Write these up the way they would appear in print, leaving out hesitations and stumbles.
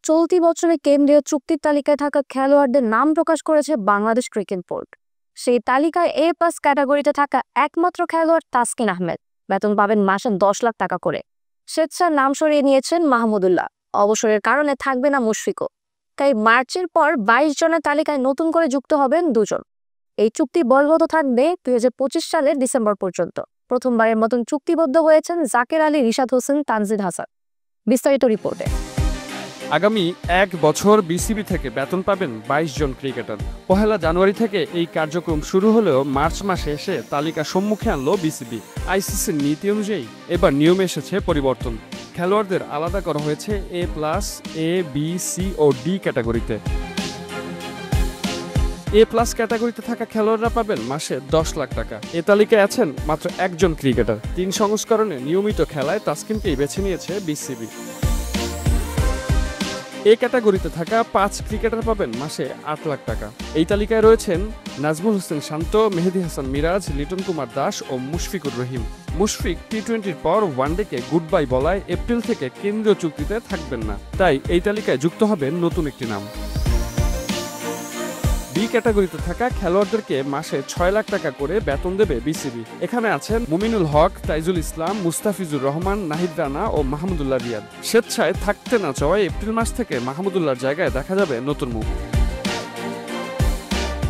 চলতি বছরে কেন্দ্রীয় চুক্তির তালিকায় থাকা খেলোয়াড়দের নাম প্রকাশ করেছে বাংলাদেশ ক্রিকেট বোর্ড। সেই তালিকায় A+ ক্যাটাগরিতে থাকা একমাত্র খেলোয়াড় তাসকিন আহমেদ। বেতন পাবেন মাসে 10 লাখ টাকা করে। স্বেচ্ছার নাম সরিয়ে নিয়েছেন মাহমুদুল্লাহ। অবসরের কারণে থাকবে না মুশফিকও। তাই মার্চের পর 22 জনের তালিকায় নতুন করে যুক্ত হবেন 2 জন। এই চুক্তি বলবৎ থাকবে 2025 সালের ডিসেম্বর পর্যন্ত। প্রথমবারের মতন চুক্তিবদ্ধ হয়েছেন জাকের আলী, রিশাদ হোসেন, তানজিদ হাসান। বিস্তারিত রিপোর্টে। আগামী 1 বছর বিসিবি থেকে বেতন পাবেন 22 জন ক্রিকেটার। 1 জানুয়ারি থেকে এই কার্যক্রম শুরু হলেও মার্চ মাসে এসে তালিকা সম্মুখে আনলো বিসিবি। আইসিসির নীতি অনুযায়ী এবার নিয়মে এসেছে পরিবর্তন। খেলোয়াড়দের আলাদা করা হয়েছে A+, A, B, C O D ক্যাটাগরিতে। A+ ক্যাটাগরিতে থাকা খেলোয়াড়রা পাবেন মাসে 10 লাখ টাকা। এ তালিকায় আছেন মাত্র 1 জন ক্রিকেটার। 3 সংস্করণে নিয়মিত খেলায় তাসকিনকেই বেছে নিয়েছে বিসিবি। এ ক্যাটাগরিতে থাকা 5 ক্রিকেটার পাবেন মাসে 8 লাখ টাকা। এই তালিকায় রয়েছেন নাজমুল হোসেন শান্ত, মেহেদী হাসান মিরাজ, লিটন কুমার দাস ও মুশফিকুর রহিম। মুশফিক টি-20-র পর ওয়ানডেকে গুড বাই বলায় এপ্রিল থেকে কেন্দ্রীয় চুক্তিতে থাকবেন না। তাই এই তালিকায় যুক্ত হবেন নতুন একটি নাম। বি ক্যাটাগরিতে থাকা খেলোয়াড়দেরকে মাসে 6 লাখ টাকা করে বেতন দেবে বিসিবি। এখানে আছেন মুমিনুল হক, তাইজুল ইসলাম, মুস্তাফিজুর রহমান, নাহিদ রানা ও মাহমুদুল্লাহ রিয়াদ। স্বেচ্ছায় থাকতে না চাওয়ায় এপ্রিল মাস থেকে মাহমুদুল্লাহর জায়গায় দেখা যাবে নতুন মুখ।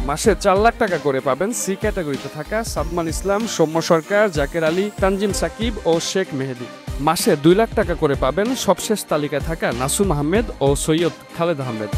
মাসে 4 লাখ টাকা করে পাবেন সি ক্যাটাগরিতে থাকা সাদমান ইসলাম, সৌম্য সরকার, জাকের আলী, তানজিম সাকিব ও শেখ মেহেদী। মাসে 2 লাখ টাকা করে পাবেন সবশেষ তালিকায় থাকা নাসুম আহমেদ ও সৈয়দ খালেদ আহমেদ।